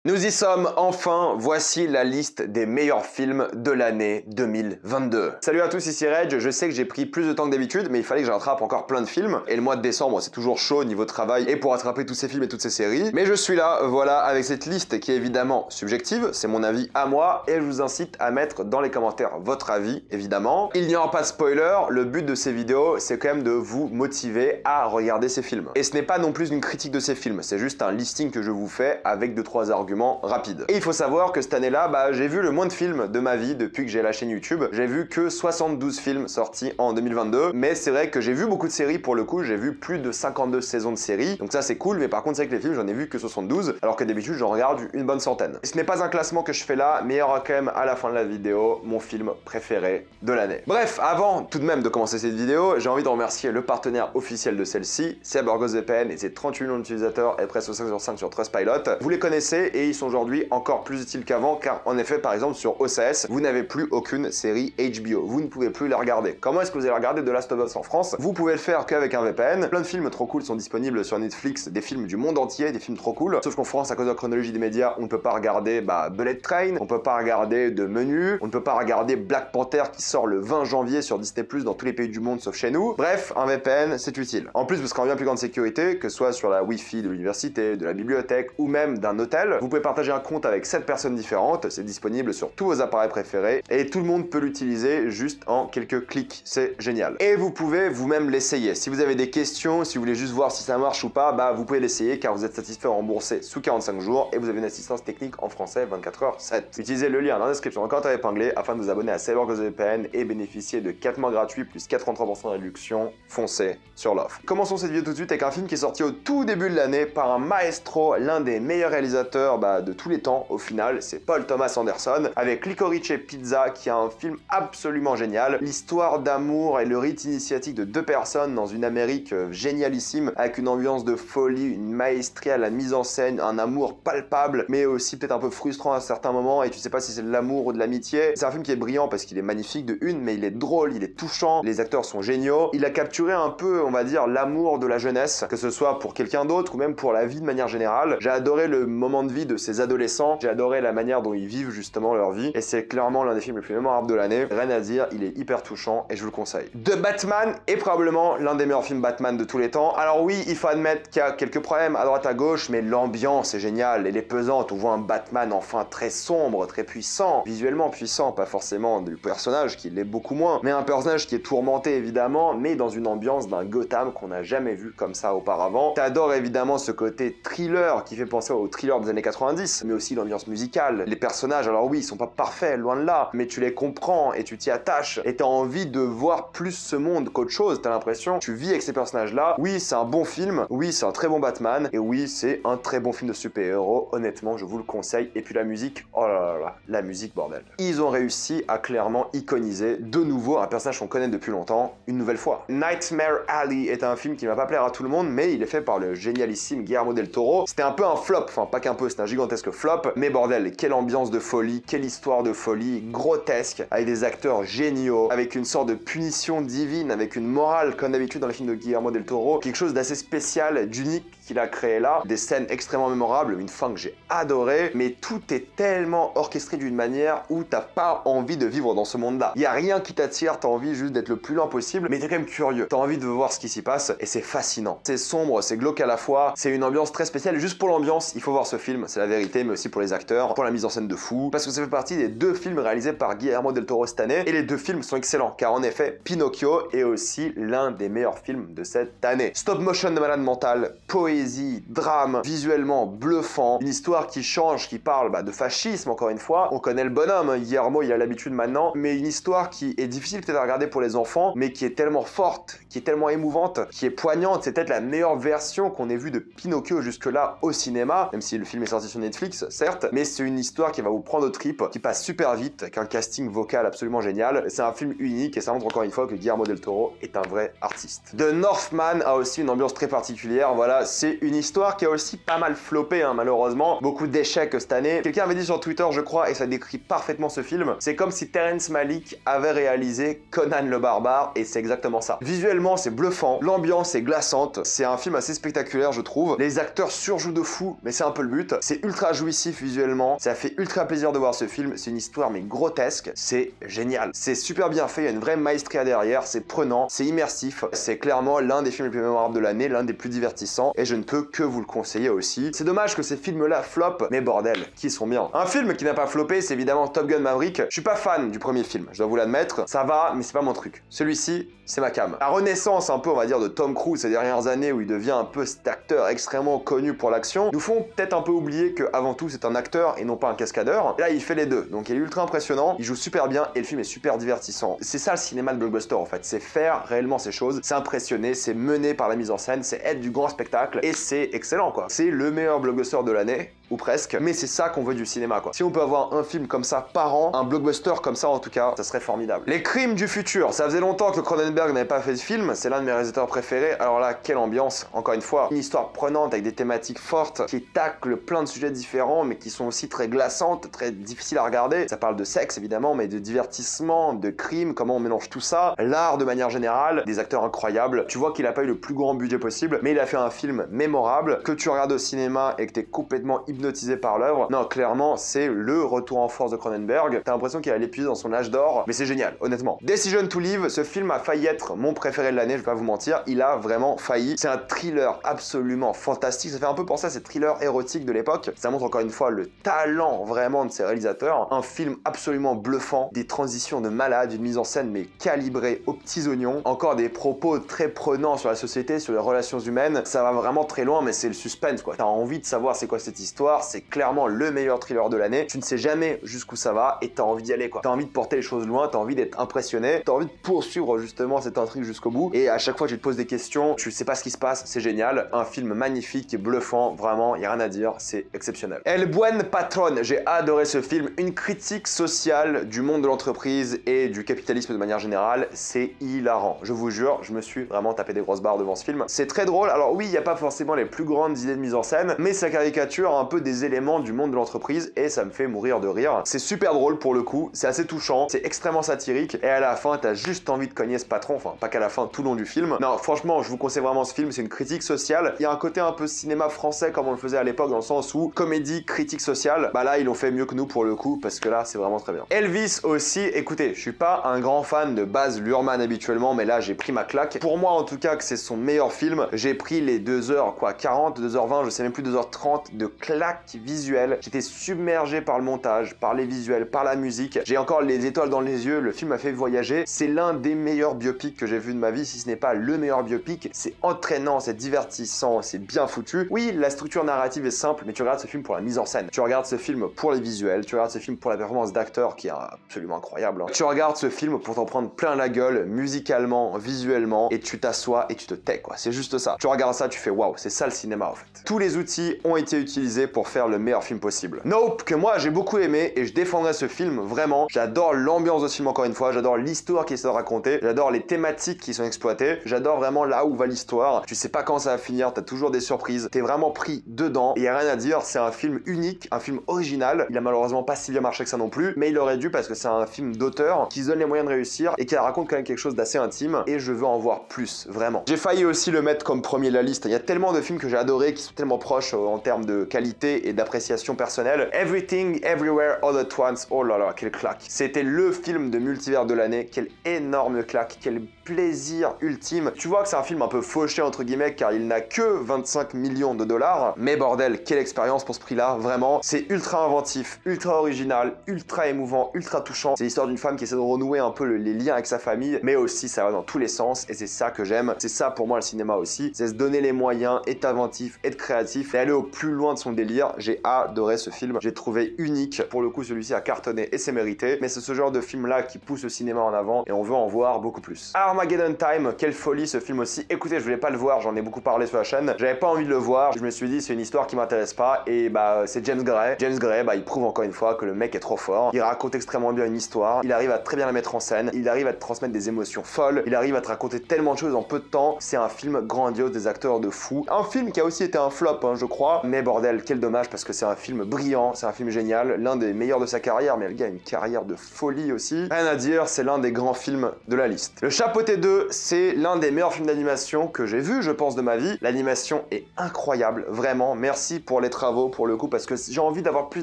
Nous y sommes enfin, voici la liste des meilleurs films de l'année 2022. Salut à tous, ici Reg, je sais que j'ai pris plus de temps que d'habitude, mais il fallait que je rattrape encore plein de films, et le mois de décembre c'est toujours chaud niveau travail et pour rattraper tous ces films et toutes ces séries, mais je suis là, voilà, avec cette liste qui est évidemment subjective, c'est mon avis à moi, et je vous incite à mettre dans les commentaires votre avis, évidemment. Il n'y aura pas de spoiler, le but de ces vidéos c'est quand même de vous motiver à regarder ces films. Et ce n'est pas non plus une critique de ces films, c'est juste un listing que je vous fais avec 2-3 arguments rapides. Et il faut savoir que cette année-là, j'ai vu le moins de films de ma vie depuis que j'ai la chaîne YouTube. J'ai vu que 72 films sortis en 2022, mais c'est vrai que j'ai vu beaucoup de séries pour le coup, j'ai vu plus de 52 saisons de séries, donc ça c'est cool, mais par contre c'est vrai que les films j'en ai vu que 72, alors que d'habitude j'en regarde une bonne centaine. Et ce n'est pas un classement que je fais là, mais il y aura quand même à la fin de la vidéo mon film préféré de l'année. Bref, avant tout de même de commencer cette vidéo, j'ai envie de remercier le partenaire officiel de celle-ci, c'est AburgosVPN et ses 38 millions d'utilisateurs et presque 5 sur 5 sur Trustpilot. Vous les connaissez et ils sont aujourd'hui encore plus utiles qu'avant, car en effet par exemple sur OCS, vous n'avez plus aucune série HBO, vous ne pouvez plus les regarder. Comment est-ce que vous allez regarder The Last of Us en France? Vous pouvez le faire qu'avec un VPN. Plein de films trop cool sont disponibles sur Netflix, des films du monde entier, des films trop cool, sauf qu'en France à cause de la chronologie des médias, on ne peut pas regarder Bullet Train, on peut pas regarder de Menu, on ne peut pas regarder Black Panther qui sort le 20 janvier sur Disney+ dans tous les pays du monde sauf chez nous. Bref, un VPN c'est utile. En plus, vous serez en bien plus grande sécurité, que ce soit sur la Wi-Fi de l'université, de la bibliothèque ou même d'un hôtel. Vous pouvez partager un compte avec 7 personnes différentes, c'est disponible sur tous vos appareils préférés et tout le monde peut l'utiliser juste en quelques clics, c'est génial. Et vous pouvez vous-même l'essayer. Si vous avez des questions, si vous voulez juste voir si ça marche ou pas, vous pouvez l'essayer car vous êtes satisfait remboursé sous 45 jours et vous avez une assistance technique en français 24h/7. Utilisez le lien dans la description en commentaire épinglé afin de vous abonner à AburgosVPN et bénéficier de 4 mois gratuits plus 83% de réduction. Foncez sur l'offre. Commençons cette vidéo tout de suite avec un film qui est sorti au tout début de l'année par un maestro, l'un des meilleurs réalisateurs de tous les temps au final, c'est Paul Thomas Anderson, avec Licorice Pizza qui est un film absolument génial. L'histoire d'amour et le rite initiatique de deux personnes dans une Amérique génialissime, avec une ambiance de folie, une maestria à la mise en scène, un amour palpable, mais aussi peut-être un peu frustrant à certains moments, et tu sais pas si c'est de l'amour ou de l'amitié. C'est un film qui est brillant parce qu'il est magnifique de une, mais il est drôle, il est touchant, les acteurs sont géniaux. Il a capturé un peu, on va dire, l'amour de la jeunesse, que ce soit pour quelqu'un d'autre ou même pour la vie de manière générale. J'ai adoré le moment de vie de ces adolescents, j'ai adoré la manière dont ils vivent justement leur vie, et c'est clairement l'un des films les plus mémorables de l'année. Rien à dire, il est hyper touchant et je vous le conseille. The Batman est probablement l'un des meilleurs films Batman de tous les temps. Alors oui, il faut admettre qu'il y a quelques problèmes à droite à gauche, mais l'ambiance est géniale, elle est pesante. On voit un Batman enfin très sombre, très puissant, visuellement puissant, pas forcément du personnage qui l'est beaucoup moins, mais un personnage qui est tourmenté évidemment, mais dans une ambiance d'un Gotham qu'on n'a jamais vu comme ça auparavant. T'adores évidemment ce côté thriller qui fait penser au thriller des années 90, mais aussi l'ambiance musicale, les personnages. Alors oui, ils sont pas parfaits, loin de là, mais tu les comprends et tu t'y attaches et t'as envie de voir plus ce monde qu'autre chose. T'as l'impression, tu vis avec ces personnages-là. Oui, c'est un bon film, oui, c'est un très bon Batman, et oui, c'est un très bon film de super-héros. Honnêtement, je vous le conseille. Et puis la musique, oh là là, la musique, bordel. Ils ont réussi à clairement iconiser de nouveau un personnage qu'on connaît depuis longtemps, une nouvelle fois. Nightmare Alley est un film qui va pas plaire à tout le monde, mais il est fait par le génialissime Guillermo del Toro. C'était un peu un flop, enfin pas qu'un peu, c'est un gigantesque flop, mais bordel, quelle ambiance de folie, quelle histoire de folie, grotesque, avec des acteurs géniaux, avec une sorte de punition divine, avec une morale comme d'habitude dans les films de Guillermo del Toro, quelque chose d'assez spécial, d'unique qu'il a créé là, des scènes extrêmement mémorables, une fin que j'ai adorée, mais tout est tellement orchestré d'une manière où t'as pas envie de vivre dans ce monde-là. Il y a rien qui t'attire, t'as envie juste d'être le plus lent possible, mais t'es quand même curieux, t'as envie de voir ce qui s'y passe, et c'est fascinant. C'est sombre, c'est glauque à la fois, c'est une ambiance très spéciale, et juste pour l'ambiance, il faut voir ce film, c'est la vérité, mais aussi pour les acteurs, pour la mise en scène de fou, parce que ça fait partie des 2 films réalisés par Guillermo del Toro cette année, et les 2 films sont excellents, car en effet, Pinocchio est aussi l'un des meilleurs films de cette année. Stop motion de malade mental, poésie, drame, visuellement bluffant, une histoire qui change, qui parle de fascisme encore une fois. On connaît le bonhomme, Guillermo, il a l'habitude maintenant, mais une histoire qui est difficile peut-être à regarder pour les enfants, mais qui est tellement forte, qui est tellement émouvante, qui est poignante. C'est peut-être la meilleure version qu'on ait vue de Pinocchio jusque-là au cinéma, même si le film est sorti sur Netflix, certes, mais c'est une histoire qui va vous prendre au tripes, qui passe super vite, avec un casting vocal absolument génial. C'est un film unique et ça montre encore une fois que Guillermo del Toro est un vrai artiste. The Northman a aussi une ambiance très particulière, voilà, c'est une histoire qui a aussi pas mal floppé, malheureusement, beaucoup d'échecs cette année. Quelqu'un avait dit sur Twitter, je crois, et ça décrit parfaitement ce film, c'est comme si Terrence Malick avait réalisé Conan le Barbare, et c'est exactement ça. Visuellement, c'est bluffant, l'ambiance est glaçante, c'est un film assez spectaculaire, je trouve. Les acteurs surjouent de fou, mais c'est un peu le but. C'est C'est ultra jouissif visuellement, ça fait ultra plaisir de voir ce film, c'est une histoire mais grotesque, c'est génial. C'est super bien fait, il y a une vraie maestria derrière, c'est prenant, c'est immersif, c'est clairement l'un des films les plus mémorables de l'année, l'un des plus divertissants, et je ne peux que vous le conseiller aussi. C'est dommage que ces films-là flopent, mais bordel, qui sont bien. Un film qui n'a pas floppé, c'est évidemment Top Gun Maverick. Je suis pas fan du premier film, je dois vous l'admettre, ça va, mais c'est pas mon truc. Celui-ci, c'est ma came. La renaissance un peu, on va dire, de Tom Cruise ces dernières années où il devient un peu cet acteur extrêmement connu pour l'action, nous font peut-être un peu oublier qu'avant tout c'est un acteur et non pas un cascadeur. Et là il fait les deux, donc il est ultra impressionnant, il joue super bien et le film est super divertissant. C'est ça le cinéma de blockbuster en fait, c'est faire réellement ces choses, c'est impressionner, c'est mener par la mise en scène, c'est être du grand spectacle et c'est excellent quoi. C'est le meilleur blockbuster de l'année, ou presque, mais c'est ça qu'on veut du cinéma quoi. Si on peut avoir un film comme ça par an, un blockbuster comme ça en tout cas, ça serait formidable. Les crimes du futur, ça faisait longtemps que Cronenberg n'avait pas fait de film, c'est l'un de mes réalisateurs préférés, alors là, quelle ambiance, encore une fois, une histoire prenante avec des thématiques fortes, qui taclent plein de sujets différents, mais qui sont aussi très glaçantes, très difficiles à regarder. Ça parle de sexe évidemment, mais de divertissement, de crime, comment on mélange tout ça, l'art de manière générale, des acteurs incroyables. Tu vois qu'il a pas eu le plus grand budget possible, mais il a fait un film mémorable, que tu regardes au cinéma et que t'es complètement hypnotisé par l'œuvre. Non, clairement, c'est le retour en force de Cronenberg. T'as l'impression qu'il a l'épuisé dans son âge d'or, mais c'est génial, honnêtement. Decision to Live, ce film a failli être mon préféré de l'année, je vais pas vous mentir, il a vraiment failli. C'est un thriller absolument fantastique, ça fait un peu penser à ces thrillers érotiques de l'époque. Ça montre encore une fois le talent vraiment de ces réalisateurs. Un film absolument bluffant, des transitions de malade, une mise en scène mais calibrée aux petits oignons. Encore des propos très prenants sur la société, sur les relations humaines. Ça va vraiment très loin, mais c'est le suspense quoi. T'as envie de savoir c'est quoi cette histoire, c'est clairement le meilleur thriller de l'année. Tu ne sais jamais jusqu'où ça va et t'as envie d'y aller quoi. T'as envie de porter les choses loin, t'as envie d'être impressionné, t'as envie de poursuivre justement cette intrigue jusqu'au bout. Et à chaque fois que tu te poses des questions, tu sais pas ce qui se passe, c'est génial. Un film magnifique et bluffant, vraiment, y a rien à dire, c'est exceptionnel. El Buen Patron, j'ai adoré ce film. Une critique sociale du monde de l'entreprise et du capitalisme de manière générale, c'est hilarant. Je vous jure, je me suis vraiment tapé des grosses barres devant ce film. C'est très drôle. Alors oui, il n'y a pas forcément les plus grandes idées de mise en scène, mais ça caricature un peu des éléments du monde de l'entreprise et ça me fait mourir de rire. C'est super drôle pour le coup, c'est assez touchant, c'est extrêmement satirique et à la fin, t'as juste envie de cogner ce patron, enfin pas qu'à la fin, tout le long du film. Non, franchement, je vous conseille vraiment ce film, c'est une critique sociale. Il y a un côté un peu cinéma français comme on le faisait à l'époque dans le sens où comédie, critique sociale, bah là ils l'ont fait mieux que nous pour le coup parce que là c'est vraiment très bien. Elvis aussi, écoutez, je suis pas un grand fan de Baz Luhrmann habituellement, mais là j'ai pris ma claque. Pour moi en tout cas que c'est son meilleur film, j'ai pris les 2h40, 2h20, je sais même plus 2h30 de claque visuelle. J'étais submergé par le montage, par les visuels, par la musique. J'ai encore les étoiles dans les yeux, le film m'a fait voyager. C'est l'un des meilleurs biopics que j'ai vu de ma vie, si ce n'est pas le meilleur biopic. C'est entraînant, c'est divertissant, c'est bien foutu. Oui, la structure narrative est simple, mais tu regardes ce film pour la mise en scène. Tu regardes ce film pour les visuels, tu regardes ce film pour la performance d'acteur qui est absolument incroyable. Tu regardes ce film pour t'en prendre plein la gueule, musicalement, visuellement, et tu t'assois et tu te tais quoi. C'est juste ça. Tu regardes ça, tu fais waouh, c'est ça le cinéma en fait. Tous les outils ont été utilisés pour faire le meilleur film possible. Nope, que moi j'ai beaucoup aimé et je défendrai ce film vraiment. J'adore l'ambiance de ce film encore une fois, j'adore l'histoire qui essaie de raconter, j'adore les thématiques qui sont exploitées, j'adore vraiment là où va l'histoire. Tu sais pas quand ça va finir, t'as toujours des surprises, t'es vraiment pris dedans et y a rien à dire, c'est un film unique, un film original. Il a malheureusement pas si bien marché que ça non plus, mais il aurait dû parce que c'est un film d'auteur qui se donne les moyens de réussir et qui raconte quand même quelque chose d'assez intime et je veux en voir plus, vraiment. J'ai failli aussi le mettre comme premier de la liste. Il y a tellement de films que j'ai adoré qui sont tellement proches en termes de qualité et d'appréciation personnelle. Everything, Everywhere, All at Once, oh là là, quelle claque. C'était le film de multivers de l'année, quelle énorme claque, quel plaisir ultime. Tu vois que c'est un film un peu fauché entre guillemets car il n'a que 25 millions de dollars, mais bordel, quelle expérience pour ce prix-là, vraiment. C'est ultra inventif, ultra original, ultra émouvant, ultra touchant. C'est l'histoire d'une femme qui essaie de renouer un peu les liens avec sa famille, mais aussi ça va dans tous les sens et c'est ça que j'aime. C'est ça pour moi le cinéma aussi, c'est se donner les moyens, être inventif, être créatif et aller au plus loin de son délire. J'ai adoré ce film, j'ai trouvé unique. Pour le coup, celui-ci a cartonné et c'est mérité, mais c'est ce genre de film-là qui pousse le cinéma en avant et on veut en voir beaucoup plus. Armageddon Time, quelle folie ce film aussi. Écoutez, je voulais pas le voir, j'en ai beaucoup parlé sur la chaîne, j'avais pas envie de le voir, je me suis dit c'est une histoire qui m'intéresse pas et bah c'est James Gray. James Gray, bah il prouve encore une fois que le mec est trop fort, il raconte extrêmement bien une histoire, il arrive à très bien la mettre en scène, il arrive à te transmettre des émotions folles, il arrive à te raconter tellement de choses en peu de temps, c'est un film grandiose, des acteurs de fou. Un film qui a aussi été un flop, hein, je crois, mais bordel, quel quel dommage parce que c'est un film brillant, c'est un film génial, l'un des meilleurs de sa carrière, mais le gars a une carrière de folie aussi. Rien à dire, c'est l'un des grands films de la liste. Le Chapeauté 2, c'est l'un des meilleurs films d'animation que j'ai vu, je pense, de ma vie. L'animation est incroyable, vraiment. Merci pour les travaux, pour le coup, parce que j'ai envie d'avoir plus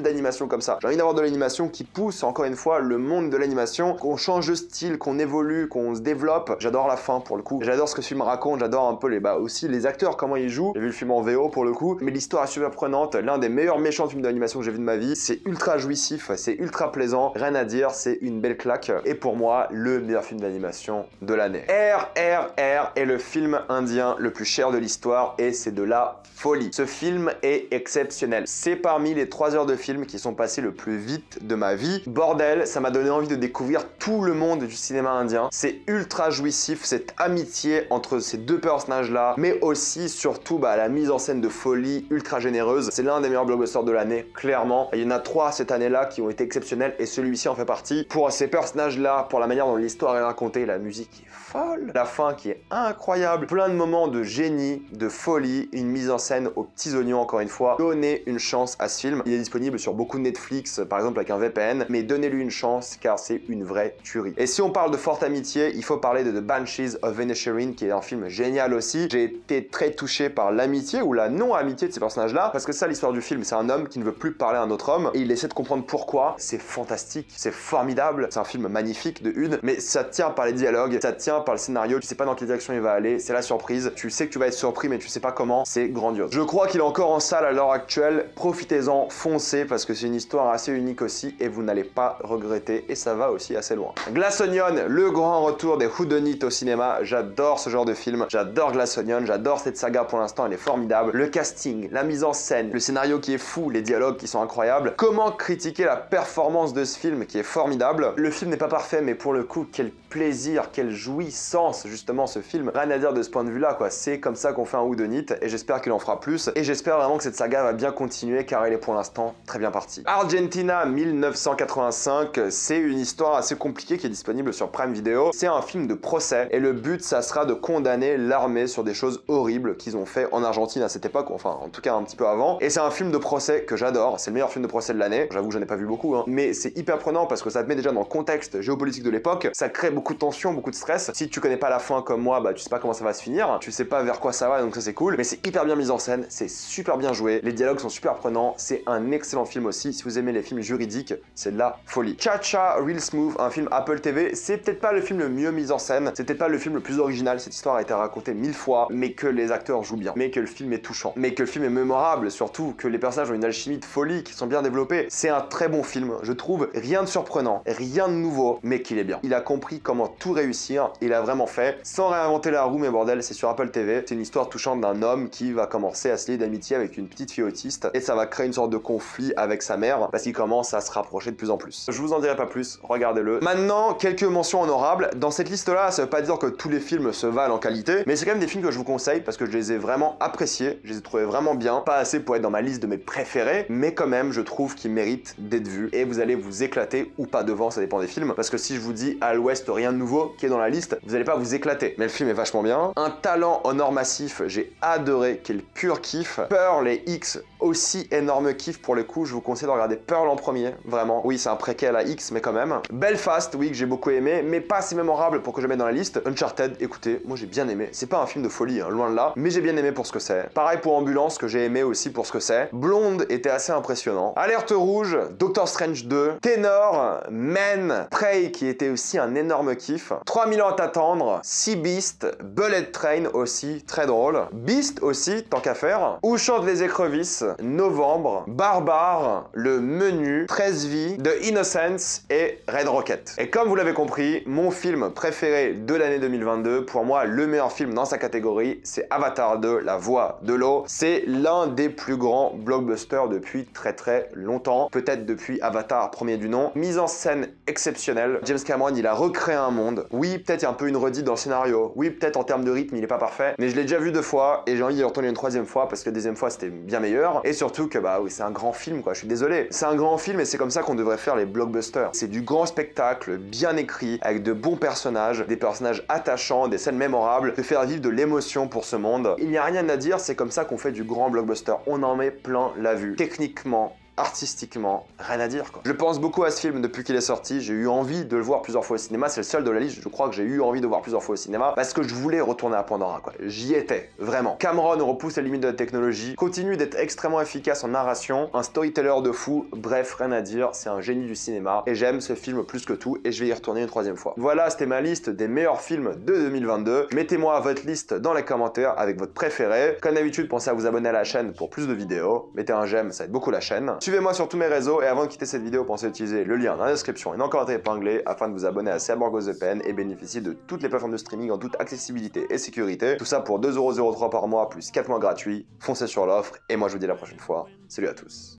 d'animation comme ça. J'ai envie d'avoir de l'animation qui pousse, encore une fois, le monde de l'animation, qu'on change de style, qu'on évolue, qu'on se développe. J'adore la fin, pour le coup. J'adore ce que ce film raconte, j'adore un peu aussi les acteurs, comment ils jouent. J'ai vu le film en VO, pour le coup, mais l'histoire est super prenante. L'un des meilleurs méchants films d'animation que j'ai vu de ma vie. C'est ultra jouissif, c'est ultra plaisant. Rien à dire, c'est une belle claque. Et pour moi, le meilleur film d'animation de l'année. RRR est le film indien le plus cher de l'histoire et c'est de la folie. Ce film est exceptionnel. C'est parmi les 3 heures de film qui sont passées le plus vite de ma vie. Bordel, ça m'a donné envie de découvrir tout le monde du cinéma indien. C'est ultra jouissif, cette amitié entre ces deux personnages-là, mais aussi, surtout, la mise en scène de folie ultra généreuse. C'est l'un des meilleurs blockbusters de l'année, clairement. Il y en a 3 cette année-là qui ont été exceptionnels et celui-ci en fait partie. Pour ces personnages-là, pour la manière dont l'histoire est racontée, la musique est folle, la fin qui est incroyable, plein de moments de génie, de folie, une mise en scène aux petits oignons encore une fois. Donnez une chance à ce film. Il est disponible sur beaucoup de Netflix, par exemple avec un VPN, mais donnez-lui une chance car c'est une vraie tuerie. Et si on parle de forte amitié, il faut parler de The Banshees of Inisherin qui est un film génial aussi. J'ai été très touché par l'amitié ou la non-amitié de ces personnages-là parce que ça, l'histoire du film, c'est un homme qui ne veut plus parler à un autre homme et il essaie de comprendre pourquoi. C'est fantastique, c'est formidable, c'est un film magnifique de une, mais ça tient par les dialogues, ça tient par le scénario, tu sais pas dans quelle direction il va aller, c'est la surprise, tu sais que tu vas être surpris mais tu sais pas comment, c'est grandiose. Je crois qu'il est encore en salle à l'heure actuelle, profitez-en, foncez parce que c'est une histoire assez unique aussi et vous n'allez pas regretter et ça va aussi assez loin. Glass Onion, le grand retour des whodunit au cinéma, j'adore ce genre de film, j'adore Glass Onion, j'adore cette saga pour l'instant, elle est formidable. Le casting, la mise en scène, le scénario qui est fou, les dialogues qui sont incroyables. Comment critiquer la performance de ce film qui est formidable? Le film n'est pas parfait mais pour le coup, quel plaisir, quelle jouissance justement ce film. Rien à dire de ce point de vue là quoi, c'est comme ça qu'on fait un whodunit et j'espère qu'il en fera plus et j'espère vraiment que cette saga va bien continuer car elle est pour l'instant très bien partie. Argentina 1985, c'est une histoire assez compliquée qui est disponible sur Prime Video. C'est un film de procès et le but ça sera de condamner l'armée sur des choses horribles qu'ils ont fait en Argentine à cette époque, enfin en tout cas un petit peu avant. Et c'est un film de procès que j'adore, c'est le meilleur film de procès de l'année. J'avoue que j'en ai pas vu beaucoup mais c'est hyper prenant parce que ça te met déjà dans le contexte géopolitique de l'époque, ça crée beaucoup de tension, beaucoup de stress. Si tu connais pas la fin comme moi, tu sais pas comment ça va se finir, tu sais pas vers quoi ça va donc ça c'est cool, mais c'est hyper bien mis en scène, c'est super bien joué, les dialogues sont super prenants, c'est un excellent film aussi. Si vous aimez les films juridiques, c'est de la folie. Cha-Cha Real Smooth, un film Apple TV, c'est peut-être pas le film le mieux mis en scène, c'est peut-être pas le film le plus original, cette histoire a été racontée 1000 fois, mais que les acteurs jouent bien, mais que le film est touchant, mais que le film est mémorable, surtout que les personnages ont une alchimie de folie qui sont bien développés. C'est un très bon film, je trouve, rien de surprenant, rien de nouveau, mais qu'il est bien. Il a compris comment tout réussir, il a vraiment fait, sans réinventer la roue, mais bordel, c'est sur Apple TV. C'est une histoire touchante d'un homme qui va commencer à se lier d'amitié avec une petite fille autiste, et ça va créer une sorte de conflit avec sa mère, parce qu'il commence à se rapprocher de plus en plus. Je vous en dirai pas plus, regardez-le. Maintenant, quelques mentions honorables. Dans cette liste-là, ça veut pas dire que tous les films se valent en qualité, mais c'est quand même des films que je vous conseille, parce que je les ai vraiment appréciés, je les ai trouvés vraiment bien, pas assez pour être dans ma liste de mes préférés, mais quand même, je trouve qu'ils méritent d'être vus, et vous allez vous éclater, ou pas devant, ça dépend des films, parce que si je vous dis à l'ouest rien de nouveau qui est dans la liste, vous allez pas vous éclater. Mais le film est vachement bien. Un talent en or massif, j'ai adoré, quel pur kiff. Pearl et X, aussi énorme kiff pour le coup, je vous conseille de regarder Pearl en premier, vraiment. Oui, c'est un préquel à X, mais quand même. Belfast, oui, que j'ai beaucoup aimé, mais pas si mémorable pour que je mette dans la liste. Uncharted, écoutez, moi j'ai bien aimé. C'est pas un film de folie, hein, loin de là, mais j'ai bien aimé pour ce que c'est. Pareil pour Ambulance, que j'ai aimé aussi pour ce que c'est. Blonde était assez impressionnant. Alerte rouge, Doctor Strange 2, Ténor, Men, Prey, qui était aussi un énorme kiff. 3000 ans à t'attendre, Sea Beast, Bullet Train aussi, très drôle. Beast aussi, tant qu'à faire. Où chantent les écrevisses, Novembre, Barbare, Le Menu, 13 vies, The Innocents et Red Rocket. Et comme vous l'avez compris, mon film préféré de l'année 2022, pour moi le meilleur film dans sa catégorie, c'est Avatar 2, La Voix de l'eau. C'est l'un des plus grands blockbusters depuis très longtemps, peut-être depuis Avatar premier du nom. Mise en scène exceptionnelle. James Cameron, il a recréé un monde. Oui, peut-être il y a un peu une redite dans le scénario. Oui, peut-être en termes de rythme, il est pas parfait, mais je l'ai déjà vu 2 fois et j'ai envie d'y retourner une 3e fois parce que la 2e fois c'était bien meilleur. Et surtout que oui, c'est un grand film quoi, je suis désolé. C'est un grand film et c'est comme ça qu'on devrait faire les blockbusters. C'est du grand spectacle, bien écrit, avec de bons personnages, des personnages attachants, des scènes mémorables, de faire vivre de l'émotion pour ce monde. Il n'y a rien à dire, c'est comme ça qu'on fait du grand blockbuster. On n'en met ai plein la vue. Techniquement, artistiquement, rien à dire quoi. Je pense beaucoup à ce film depuis qu'il est sorti, j'ai eu envie de le voir plusieurs fois au cinéma, c'est le seul de la liste, je crois que j'ai eu envie de voir plusieurs fois au cinéma parce que je voulais retourner à Pandora quoi. J'y étais, vraiment. Cameron repousse les limites de la technologie, continue d'être extrêmement efficace en narration, un storyteller de fou, bref, rien à dire, c'est un génie du cinéma et j'aime ce film plus que tout et je vais y retourner une troisième fois. Voilà, c'était ma liste des meilleurs films de 2022. Mettez-moi votre liste dans les commentaires avec votre préféré. Comme d'habitude, pensez à vous abonner à la chaîne pour plus de vidéos. Mettez un j'aime, ça aide beaucoup la chaîne. Suivez-moi sur tous mes réseaux et avant de quitter cette vidéo, pensez à utiliser le lien dans la description et dans le commentaire épinglé afin de vous abonner à Cyborgos VPN et bénéficier de toutes les plateformes de streaming en toute accessibilité et sécurité. Tout ça pour 2,03 € par mois plus 4 mois gratuits. Foncez sur l'offre et moi je vous dis à la prochaine fois. Salut à tous.